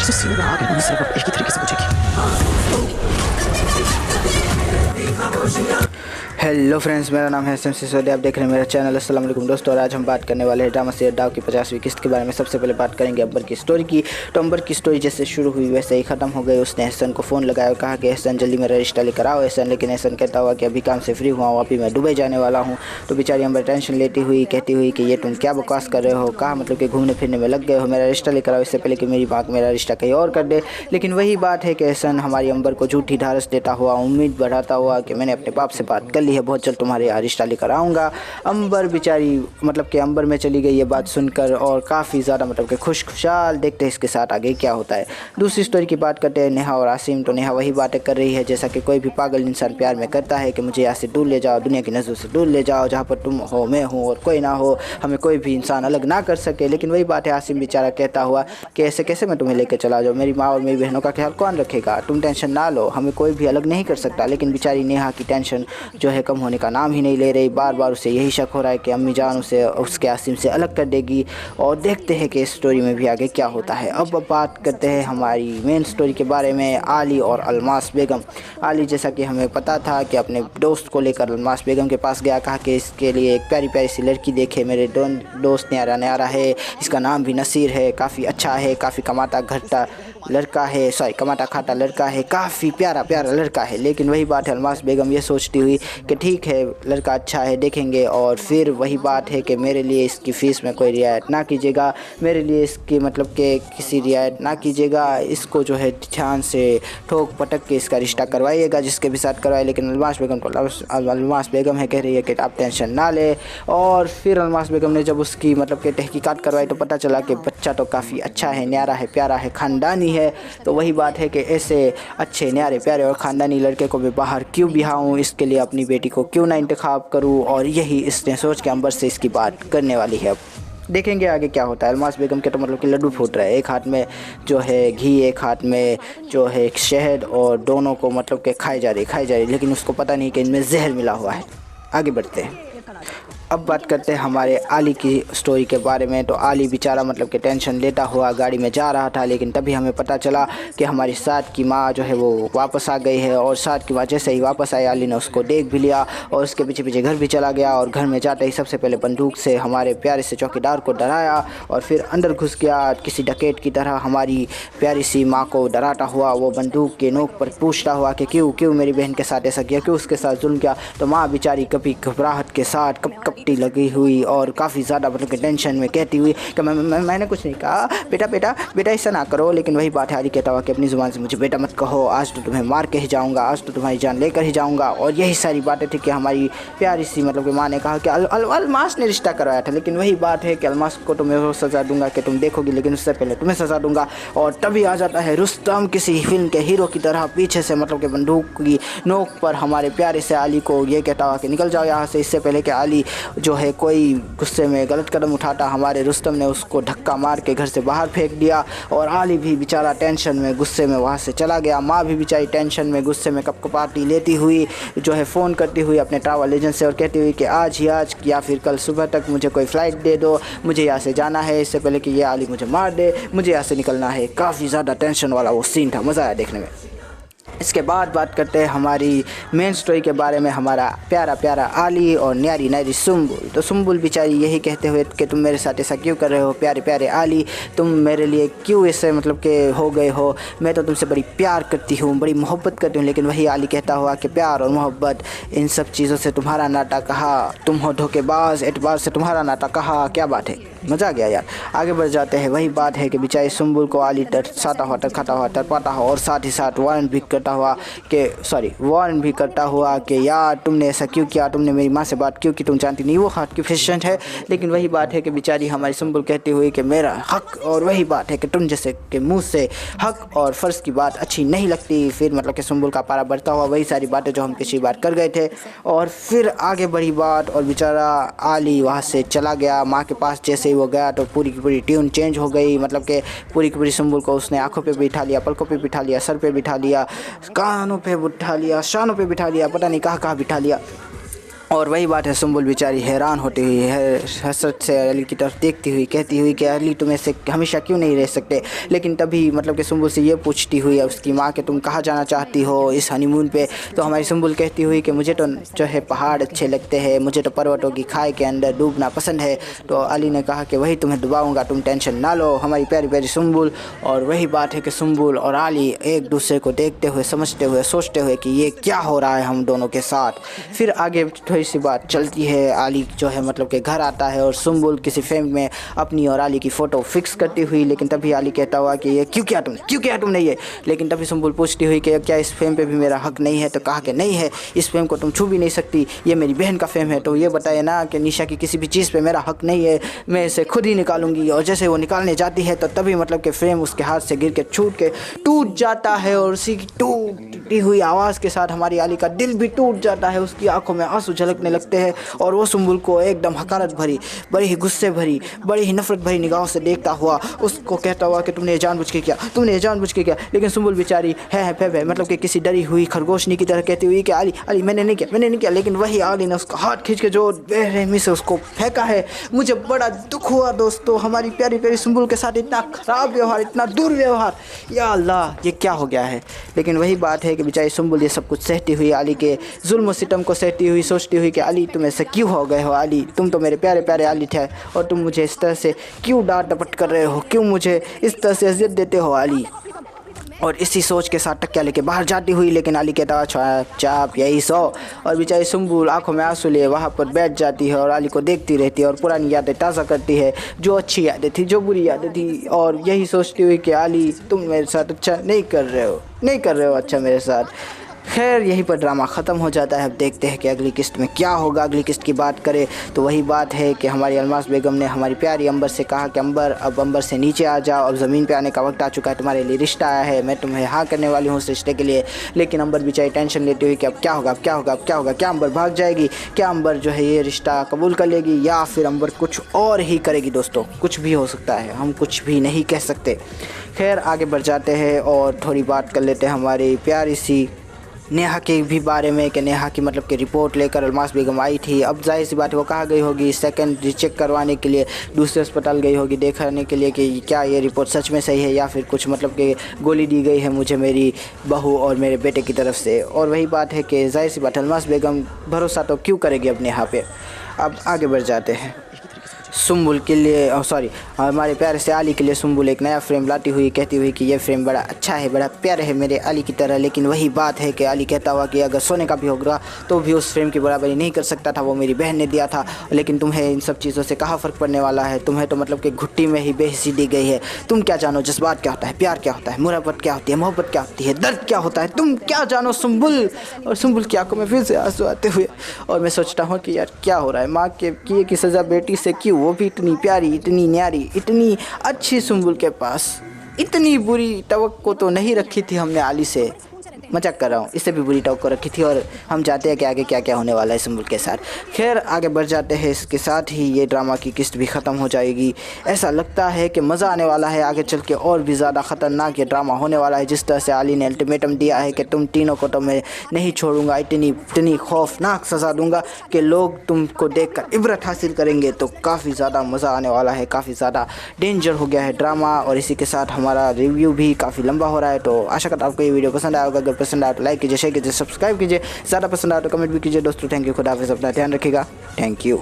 मुझसे सीधा रहा कि मुझसे अब एक ही तरीके से पूछेगी। हेलो फ्रेंड्स, मेरा नाम है एसएम सिसोदिया। आप देख रहे हैं मेरा चैनल। अस्सलाम वालेकुम दोस्तों। और आज हम बात करने वाले हैं ड्रामा सीरियल डाव की 50वीं किस्त के बारे में। सबसे पहले बात करेंगे अंबर की स्टोरी की। तो अंबर की स्टोरी जैसे शुरू हुई वैसे ही ख़त्म हो गई। उसने एहसन को फ़ोन लगाया और कहा कि एहसन जल्दी मेरा रिश्ता लेकर आओ एहसन। लेकिन एहसन कहता हुआ कि अभी काम से फ्री हुआ हूँ, अभी मैं दुबई जाने वाला हूँ। तो बेचारी अंबर टेंशन लेती हुई कहती हुई कि ये तुम क्या बकवास कर रहे हो, कहा मतलब कि घूमने फिरने में लग गए हो, मेरा रिश्ता लेकर आओ इससे पहले कि मेरी माँ मेरा रिश्ता कहीं और कर दे। लेकिन वही बात है कि एहसन हमारी अंबर को झूठी ढारस देता हुआ, उम्मीद बढ़ाता हुआ कि मैंने अपने बाप से बात कर ली है, बहुत जल्द तुम्हारे यहाँ रिश्ता लेकर आऊँगा। अंबर बेचारी मतलब कि अंबर में चली गई ये बात सुनकर और काफ़ी ज़्यादा मतलब कि खुशहाल। देखते हैं इसके साथ आगे क्या होता है। दूसरी स्टोरी की बात करते हैं नेहा और आसिम। तो नेहा वही बातें कर रही है जैसा कि कोई भी पागल इंसान प्यार में करता है कि मुझे यहाँ से दूर ले जाओ, दुनिया की नज़रों से दूर ले जाओ, जहाँ पर तुम हो मैं हूँ और कोई ना हो, हमें कोई भी इंसान अलग ना कर सके। लेकिन वही बात है आसिम बेचारा कहता हुआ कि ऐसे कैसे मैं तुम्हें लेकर चला जाऊँ, मेरी माँ और मेरी बहनों का ख्याल कौन रखेगा, तुम टेंशन ना लो, हमें कोई भी अलग नहीं कर सकता। लेकिन बेचारी नेहा की टेंशन जो है कम होने का नाम ही नहीं ले रही। बार बार उसे यही शक हो रहा है कि अम्मी जान उसे उसके आसिम से अलग कर देगी। और देखते हैं कि इस स्टोरी में भी आगे क्या होता है। अब बात करते हैं हमारी मेन स्टोरी के बारे में, आली और अलमास बेगम। आली जैसा कि हमें पता था कि अपने दोस्त को लेकर अलमास बेगम के पास गया, कहा कि इसके लिए एक प्यारी प्यारी सी लड़की देखे, मेरे दोस्त न्यारा न्यारा है, इसका नाम भी नसीर है, काफ़ी अच्छा है, काफ़ी कमाता घटता लड़का है, कमाता खाता लड़का है, काफ़ी प्यारा प्यारा लड़का है। लेकिन वही बात है अलमास बेगम ये सोचती हुई कि ठीक है लड़का अच्छा है देखेंगे। और फिर वही बात है कि मेरे लिए इसकी फ़ीस में कोई रियायत ना कीजिएगा, मेरे लिए इसकी मतलब कि किसी रियायत ना कीजिएगा, इसको जो है ध्यान से ठोक पटक के इसका रिश्ता करवाइएगा जिसके भी साथ करवाए। लेकिन अलमास बेगम को अलमास बेगम है कह रही है कि आप टेंशन ना ले। और फिर अलमास बेगम ने जब उसकी मतलब कि तहकीकात करवाई तो पता चला कि बच्चा तो काफ़ी अच्छा है, न्यारा है, प्यारा है, ख़ानदानी है। तो वही बात है कि ऐसे अच्छे न्यारे प्यारे और ख़ानदानी लड़के को मैं बाहर क्यों बिहाऊँ, इसके लिए अपनी बेटी को क्यों ना इंतखाब करूँ। और यही इसने सोच के अंबर से इसकी बात करने वाली है। अब देखेंगे आगे क्या होता है। अलमास बेगम के तो मतलब कि लड्डू फूट रहा है, एक हाथ में जो है घी, एक हाथ में जो है शहद, और दोनों को मतलब कि खाई जा रही, लेकिन उसको पता नहीं कि इनमें जहर मिला हुआ है। आगे बढ़ते हैं। अब बात करते हैं हमारे आली की स्टोरी के बारे में। तो आली बेचारा मतलब कि टेंशन लेता हुआ गाड़ी में जा रहा था, लेकिन तभी हमें पता चला कि हमारी साथ की माँ जो है वो वापस आ गई है। और साथ की माँ जैसे ही वापस आई आली ने उसको देख भी लिया और उसके पीछे पीछे घर भी चला गया। और घर में जाते ही सबसे पहले बंदूक से हमारे प्यारे से चौकीदार को डराया और फिर अंदर घुस गया किसी डकैत की तरह। हमारी प्यारी सी माँ को डराता हुआ वो बंदूक के नोक पर पूछता हुआ कि क्यों मेरी बहन के साथ ऐसा किया, क्यों उसके साथ जुल्म किया। तो माँ बेचारी कभी घबराहट के साथ कपटी लगी हुई और काफ़ी ज़्यादा मतलब कि टेंशन में कहती हुई कि मैंने कुछ नहीं कहा, बेटा ऐसा ना करो। लेकिन वही बात है आली कहता हुआ कि अपनी ज़ुबान से मुझे बेटा मत कहो, आज तो तुम्हें मार के ही जाऊँगा, आज तो तुम्हारी जान लेकर ही जाऊँगा। और यही सारी बातें थी कि हमारी प्यारी सी मतलब कि माँ ने कहा कि अलमास ने रिश्ता करवाया था। लेकिन वही बात है कि अलमास को तो मैं वो सज़ा दूंगा कि तुम देखोगी, लेकिन उससे पहले तुम्हें सज़ा दूंगा। और तभी आ जाता है रुस्तम किसी फिल्म के हीरो की तरह, पीछे से मतलब कि बंदूक की नोक पर हमारे प्यारे से आली को ये कहता हुआ कि निकल जाओ यहाँ से। इससे पहले कि आली जो है कोई गुस्से में गलत कदम उठाता, हमारे रुस्तम ने उसको धक्का मार के घर से बाहर फेंक दिया। और आली भी बेचारा टेंशन में गुस्से में वहाँ से चला गया। माँ भी बेचारी टेंशन में गुस्से में कपकपाती लेती हुई जो है फ़ोन करती हुई अपने ट्रैवल एजेंट से और कहती हुई कि आज या फिर कल सुबह तक मुझे कोई फ़्लाइट दे दो, मुझे यहाँ से जाना है, इससे पहले कि ये आली मुझे मार दे, मुझे यहाँ से निकलना है। काफ़ी ज़्यादा टेंशन वाला वो सीन था, मज़ा आया देखने में। इसके बाद बात करते हैं हमारी मेन स्टोरी के बारे में, हमारा प्यारा प्यारा आली और न्यारी न्यारी सुम्बुल। तो सुम्बुल बेचारी यही कहते हुए कि तुम मेरे साथ ऐसा क्यों कर रहे हो, प्यारे प्यारे आली तुम मेरे लिए क्यों ऐसे मतलब कि हो गए हो, मैं तो तुमसे बड़ी प्यार करती हूँ, बड़ी मोहब्बत करती हूँ। लेकिन वही आली कहता हुआ कि प्यार और मोहब्बत इन सब चीज़ों से तुम्हारा नाता कहाँ, तुम हो धोखेबाज, एतबार से तुम्हारा नाता कहाँ, क्या बात है, मज़ा आ गया यार। आगे बढ़ जाते हैं। वही बात है कि बेचारी सुम्बुल को आली तरसाता हुआ तरखाता हुआ तरपाता हुआ और साथ ही साथ वारंट भी करता हुआ कि यार तुमने ऐसा क्यों किया, तुमने मेरी माँ से बात क्यों की, तुम जानती नहीं वो हाथ की पेशेंट है। लेकिन वही बात है कि बेचारी हमारी सुम्बुल कहती हुई कि मेरा हक, और वही बात है कि तुम जैसे के मुँह से हक और फ़र्ज़ की बात अच्छी नहीं लगती। फिर मतलब कि सुम्बुल का पारा बढ़ता हुआ वही सारी बातें जो हम पिछली बार कर गए थे। और फिर आगे बढ़ी बात और बेचारा आली वहाँ से चला गया माँ के पास। जैसे ही वो गया तो पूरी की पूरी ट्यून चेंज हो गई, मतलब कि पूरी की पूरी सुम्बुल को उसने आंखों पे बिठा लिया, पलकों पे बिठा लिया, सर पे बिठा लिया, कानों पे बिठा लिया, शानों पे बिठा लिया, पता नहीं कहाँ कहाँ बिठा लिया। और वही बात है, सुम्बुल बेचारी हैरान होती हुई है, हसरत से अली की तरफ देखती हुई कहती हुई कि अली तुम ऐसे हमेशा क्यों नहीं रह सकते। लेकिन तभी मतलब कि सुम्बुल से ये पूछती हुई है उसकी माँ कि तुम कहाँ जाना चाहती हो इस हनीमून पे। तो हमारी सुम्बुल कहती हुई कि मुझे तो जो है पहाड़ अच्छे लगते हैं, मुझे तो पर्वतों की खाई के अंदर डूबना पसंद है। तो अली ने कहा कि वही तुम्हें डुबाऊँगा, तुम टेंशन ना लो हमारी प्यारी प्यारी सुम्बुल। और वही बात है कि सुम्बुल और अली एक दूसरे को देखते हुए, समझते हुए, सोचते हुए कि ये क्या हो रहा है हम दोनों के साथ। फिर आगे थोड़ी सी बात चलती है, अली जो है मतलब कि घर आता है और सुम्बुल किसी फ्रेम में अपनी और अली की फ़ोटो फिक्स करती हुई। लेकिन तभी अली कहता हुआ कि ये क्यों किया तुमने ये। लेकिन तभी सुम्बुल पूछती हुई कि क्या इस फ्रेम पे भी मेरा हक नहीं है। तो कहा कि नहीं है, इस फ्रेम को तुम छू भी नहीं सकती, ये मेरी बहन का फ्रेम है। तो ये बताए ना कि निशा की किसी भी चीज़ पे मेरा हक नहीं है, मैं इसे खुद ही निकालूंगी। और जैसे वो निकालने जाती है तो तभी मतलब कि फ्रेम उसके हाथ से गिर के छूट के टूट जाता है। और उसी की टूटती हुई आवाज़ के साथ हमारी अली का दिल भी टूट जाता है, उसकी आंखों में आंसू झलकने लगते हैं। और वो सुम्बुल को एकदम हकारत भरी, बड़ी ही गुस्से भरी, बड़ी ही नफरत भरी निगाहों से देखता हुआ उसको कहता हुआ कि तुमने जानबूझ के किया, तुमने जानबूझ के किया। लेकिन सुम्बुल बेचारी है मतलब कि किसी डरी हुई खरगोशनी की तरह कहती हुई कि अली मैंने नहीं किया। लेकिन वही अली ने उसका हाथ खींच के जो बेरहमी से उसको फेंका है। मुझे बड़ा दुख हुआ दोस्तों, हमारी प्यारी प्यारी सुम्बुल के साथ इतना ख़राब व्यवहार, इतना दुर्व्यवहार, या अल्लाह ये क्या हो गया है। लेकिन वही बात है कि बेचारी सुम्बुल ये सब कुछ सहती हुई, अली के जुल्म सितम को सहती हुई, सोचती हुई कि अली तुम ऐसे क्यों हो गए हो। अली तुम तो मेरे प्यारे प्यारे अली थे और तुम मुझे इस तरह से क्यों डांट डपट कर रहे हो, क्यों मुझे इस तरह से अजियत देते हो अली। और इसी सोच के साथ टक्या लेके बाहर जाती हुई। लेकिन अली कहता हुआ चाप यही सो। और बेचारी सुम्बुल आंखों में आंसू लिए वहाँ पर बैठ जाती है और अली को देखती रहती है और पुरानी यादें ताज़ा करती है, जो अच्छी यादें थी, जो बुरी यादें थी। और यही सोचती हुई कि अली तुम मेरे साथ अच्छा नहीं कर रहे हो अच्छा मेरे साथ। खैर यहीं पर ड्रामा ख़त्म हो जाता है। अब देखते हैं कि अगली किस्त में क्या होगा। अगली किस्त की बात करें तो वही बात है कि हमारी अलमास बेगम ने हमारी प्यारी अंबर से कहा कि अंबर अब अंबर से नीचे आ जाओ, अब ज़मीन पे आने का वक्त आ चुका है, तुम्हारे लिए रिश्ता आया है, मैं तुम्हें हाँ करने वाली हूँ उस रिश्ते के लिए। लेकिन अंबर बेचारी टेंशन लेती हुई कि अब क्या होगा, क्या अंबर भाग जाएगी, क्या अंबर जो है ये रिश्ता कबूल कर लेगी, या फिर अंबर कुछ और ही करेगी। दोस्तों कुछ भी हो सकता है, हम कुछ भी नहीं कह सकते। खैर आगे बढ़ जाते हैं और थोड़ी बात कर लेते हैं हमारी प्यारी सी नेहा के भी बारे में कि नेहा की मतलब कि रिपोर्ट लेकर अलमास बेगम आई थी। अब जाहिर सी बात है वो कहाँ गई होगी, सेकंड रीचेक करवाने के लिए दूसरे अस्पताल गई होगी, देखने के लिए कि क्या ये रिपोर्ट सच में सही है या फिर कुछ मतलब कि गोली दी गई है मुझे मेरी बहू और मेरे बेटे की तरफ से। और वही बात है कि जाहिर सी बात अलमास बेगम भरोसा तो क्यों करेगी अब नेहा पे। अब आगे बढ़ जाते हैं। सुम्बुल के लिए हमारे प्यारे से अली के लिए सुम्बुल एक नया फ्रेम लाती हुई कहती हुई कि यह फ्रेम बड़ा अच्छा है, बड़ा प्यारा है मेरे अली की तरह। लेकिन वही बात है कि अली कहता हुआ कि अगर सोने का भी होगा तो भी उस फ्रेम की बराबरी नहीं कर सकता था, वो मेरी बहन ने दिया था। लेकिन तुम्हें इन सब चीज़ों से कहाँ फ़र्क पड़ने वाला है, तुम्हें तो मतलब कि घुट्टी में ही बेहिस्सी दी गई है। तुम क्या जानो जज्बात क्या होता है, प्यार क्या होता है, मुहब्बत क्या होती है, मोहब्बत क्या होती है, दर्द क्या होता है, तुम क्या जानो सुम्बुल। और सुम्बुल की आंखों में फिर से आंसू आते हुए और मैं सोचता हूँ कि यार क्या हो रहा है, माँ के किए की सज़ा बेटी से क्यों, वो भी इतनी प्यारी, इतनी न्यारी, इतनी अच्छी सुम्बुल के पास। इतनी बुरी तवक्को तो नहीं रखी थी हमने अली से, मजाक कर रहा हूँ, इससे भी बुरी टक्कर रखी थी। और हम चाहते हैं कि आगे क्या क्या होने वाला है सुम्बुल के साथ। खैर आगे बढ़ जाते हैं, इसके साथ ही ये ड्रामा की किस्त भी ख़त्म हो जाएगी। ऐसा लगता है कि मज़ा आने वाला है, आगे चल के और भी ज़्यादा ख़तरनाक ये ड्रामा होने वाला है। जिस तरह से अली ने अल्टीमेटम दिया है कि तुम तीनों को तो मैं नहीं छोड़ूंगा, इतनी खौफनाक सज़ा दूंगा कि लोग तुमको देख कर इबरत हासिल करेंगे। तो काफ़ी ज़्यादा मज़ा आने वाला है, काफ़ी ज़्यादा डेंजर हो गया है ड्रामा। और इसी के साथ हमारा रिव्यू भी काफ़ी लंबा हो रहा है। तो आशा करता हूँ आपको ये वीडियो पसंद आया होगा। अगर पसंद आया तो लाइक कीजिए, शेयर कीजिए, सब्सक्राइब कीजिए, ज़्यादा पसंद आया तो कमेंट भी कीजिए। दोस्तों थैंक यू, खुदा हाफिज़, अपना ध्यान रखिएगा, थैंक यू।